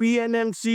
PNMC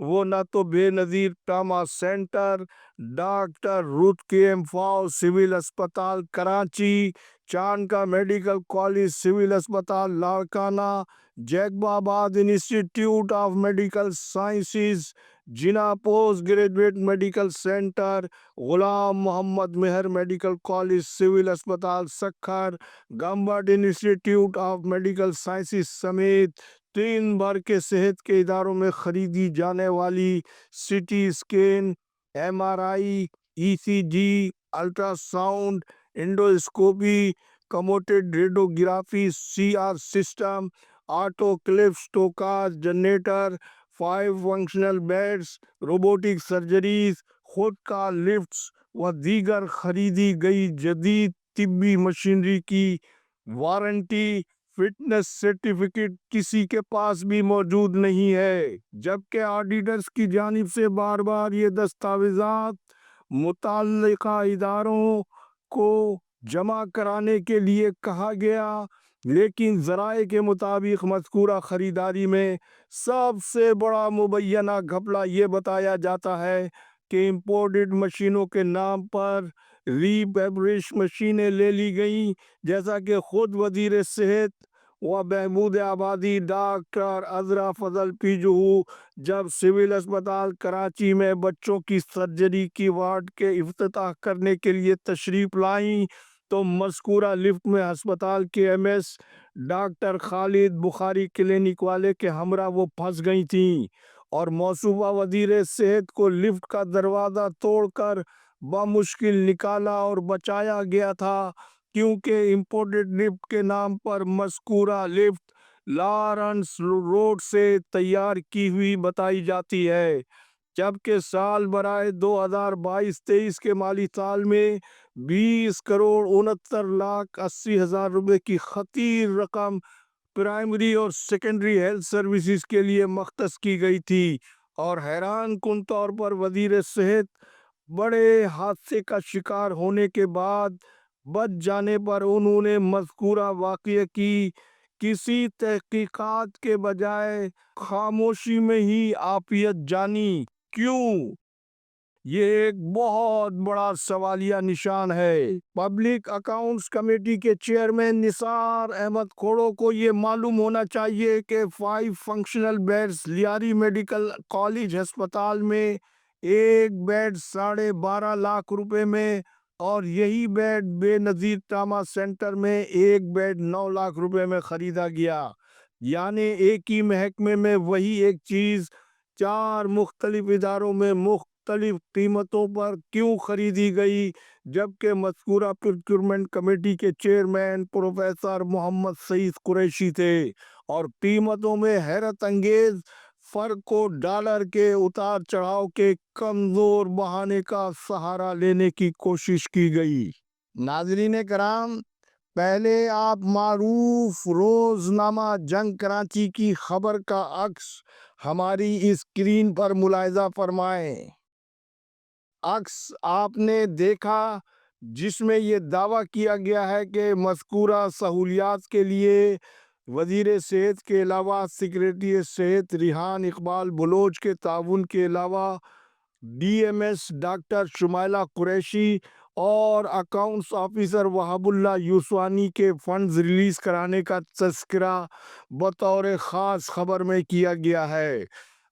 وہ نہ تو بے نظیر ٹراما سینٹر، ڈاکٹر رود کے ایم فاؤ سول اسپتال کراچی، چاند کا میڈیکل کالج سول اسپتال لاڑکانہ، جیکب آباد انسٹیٹیوٹ آف میڈیکل سائنسز، جنا post graduate medical centre, Ghulam محمد مہر میڈیکل کالج سول اسپتال Sukkur, Gambat institute of medical sciences سمیت 3 بھر کے صحت کے اداروں میں خریدی جانے والی C T scan, M R I, E C G, ultrasound, endoscopy, computed radiography, C R system, autoclave سٹوکاز generator, 5 functional beds, robotic surgeries, خود کا لفٹس و دیگر خریدی گئی جدید طبی مشینری کی وارنٹی فٹنس سرٹیفکیٹ کسی کے پاس بھی موجود نہیں ہے، جبکہ آڈیٹرز کی جانب سے بار بار یہ دستاویزات متعلقہ اداروں کو جمع کرانے کے لیے کہا گیا، لیکن ذرائع کے مطابق مذکورہ خریداری میں سب سے بڑا مبینہ گھپلہ یہ بتایا جاتا ہے کہ امپورٹڈ مشینوں کے نام پر ری پیبرش مشینیں لے لی گئیں، جیسا کہ خود وزیر صحت و بہبود آبادی ڈاکٹر عذرا فضل پیجو جب سول اسپتال کراچی میں بچوں کی سرجری کی وارڈ کے افتتاح کرنے کے لیے تشریف لائیں تو مذکورہ لفٹ میں ہسپتال کے ایم ایس ڈاکٹر خالد بخاری کلینک والے کے ہمراہ وہ پھنس گئی تھیں اور موصوفہ وزیر صحت کو لفٹ کا دروازہ توڑ کر بمشکل نکالا اور بچایا گیا تھا، کیونکہ امپورٹڈ لفٹ کے نام پر مذکورہ لفٹ لارنس روڈ سے تیار کی ہوئی بتائی جاتی ہے، جبکہ سال برائے 2022-23 کے مالی سال میں 20,69,80,000 روپے کی خطیر رقم پرائمری اور سیکنڈری ہیلتھ سروسز کے لیے مختص کی گئی تھی، اور حیران کن طور پر وزیر صحت بڑے حادثے کا شکار ہونے کے بعد بچ جانے پر انہوں نے مذکورہ واقعے کی کسی تحقیقات کے بجائے خاموشی میں ہی عافیت جانی۔ کیوں؟ یہ ایک بہت بڑا سوالیہ نشان ہے۔ پبلک اکاؤنٹس کمیٹی کے چیئرمین نثار احمد کھوڑو کو یہ معلوم ہونا چاہیے کہ 5 functional beds Lyari medical college ہسپتال میں ایک بیڈ 12.5 لاکھ روپے میں اور یہی بیڈ بے نظیر ٹراما سینٹر میں ایک بیڈ 9 لاکھ روپے میں خریدا گیا، یعنی ایک ہی محکمے میں وہی ایک چیز 4 مختلف اداروں میں مختلف قیمتوں پر کیوں خریدی گئی، جبکہ مذکورہ پروکیورمنٹ کمیٹی کے چیئرمین پروفیسر محمد سعید قریشی تھے اور قیمتوں میں حیرت انگیز فرق کو ڈالر کے اتار چڑھاؤ کے کمزور بہانے کا سہارا لینے کی کوشش کی گئی۔ ناظرین کرام، پہلے آپ معروف روزنامہ جنگ کراچی کی خبر کا عکس ہماری اسکرین پر ملاحظہ فرمائیں۔ عکس آپ نے دیکھا جس میں یہ دعویٰ کیا گیا ہے کہ مذکورہ سہولیات کے لیے وزیر صحت کے علاوہ سیکریٹری صحت ریحان اقبال بلوچ کے تعاون کے علاوہ D M S doctor Shumaila Qureshi اور اکاؤنٹس آفیسر وہاب اللہ یوسفانی کے فنڈز ریلیز کرانے کا تذکرہ بطور خاص خبر میں کیا گیا ہے،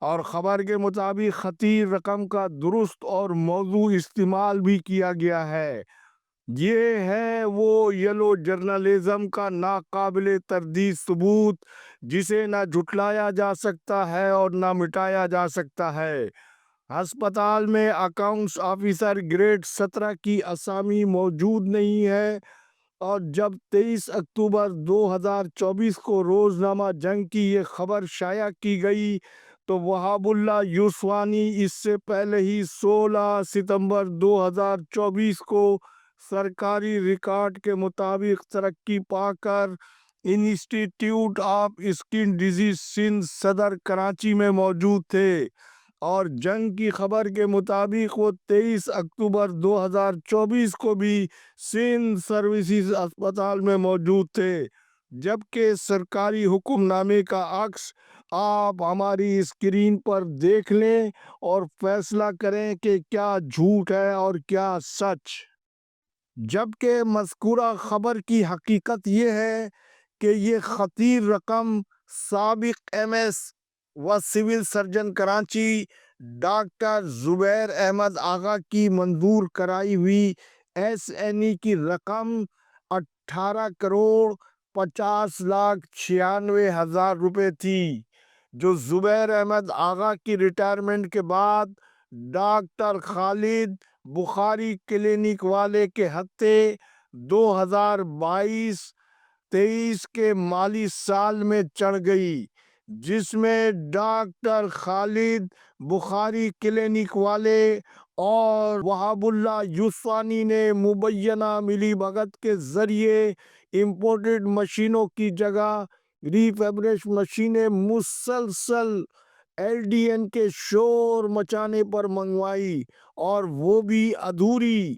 اور خبر کے مطابق خطیر رقم کا درست اور موضوع استعمال بھی کیا گیا ہے۔ یہ ہے وہ یلو جرنلزم کا ناقابل تردید ثبوت جسے نہ جھٹلایا جا سکتا ہے اور نہ مٹایا جا سکتا ہے۔ ہسپتال میں اکاؤنٹس آفیسر گریڈ 17 کی اسامی موجود نہیں ہے، اور جب 23 اکتوبر 2024 کو روزنامہ جنگ کی یہ خبر شائع کی گئی تو وہاب اللہ یوسفانی اس سے پہلے ہی 16 ستمبر 2024 کو سرکاری ریکارڈ کے مطابق ترقی پا کر institute of skin disease Sindh صدر کراچی میں موجود تھے، اور جنگ کی خبر کے مطابق وہ 23 اکتوبر 2024 کو بھی سندھ سروسز اسپتال میں موجود تھے۔ جبکہ سرکاری حکم نامے کا عکس آپ ہماری اسکرین پر دیکھ لیں اور فیصلہ کریں کہ کیا جھوٹ ہے اور کیا سچ۔ جبکہ مذکورہ خبر کی حقیقت یہ ہے کہ یہ خطیر رقم سابق ایم ایس و سول سرجن کراچی ڈاکٹر زبیر احمد آغا کی منظور کرائی ہوئی ایس این ای کی رقم 18,50,96,000 روپے تھی، جو زبیر احمد آغا کی ریٹائرمنٹ کے بعد ڈاکٹر خالد بخاری کلینک والے کے ہتھے 2022-23 کے مالی سال میں چڑھ گئی، جس میں ڈاکٹر خالد بخاری کلینک والے اور وہاب اللہ یوسفانی نے مبینہ ملی بھگت کے ذریعے امپورٹڈ مشینوں کی جگہ ریفیبرش مشینیں مسلسل ایل ڈی این کے شور مچانے پر منگوائی، اور وہ بھی ادھوری،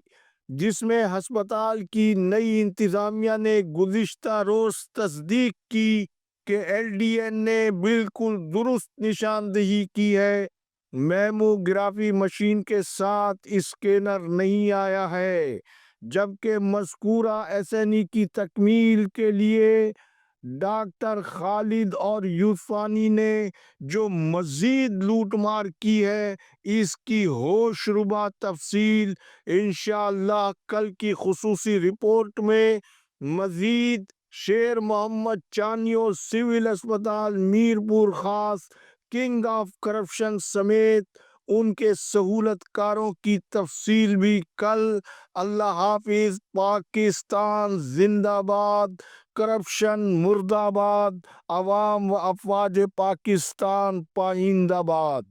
جس میں ہسپتال کی نئی انتظامیہ نے گزشتہ روز تصدیق کی کہ ایل ڈی این نے بالکل درست نشاندہی کی ہے۔ میموگرافی مشین کے ساتھ اسکینر نہیں آیا ہے، جبکہ مذکورہ ایس این ای کی تکمیل کے لیے ڈاکٹر خالد اور یوسفانی نے جو مزید لوٹ مار کی ہے، اس کی ہوش ربا تفصیل انشاءاللہ کل کی خصوصی رپورٹ میں مزید شیر محمد چانیو سول اسپتال میرپور خاص کنگ آف کرپشن سمیت ان کے سہولت کاروں کی تفصیل بھی کل۔ اللہ حافظ۔ پاکستان زندہ باد، کرپشن مردہ باد، عوام و افواج پاکستان پائندہ باد۔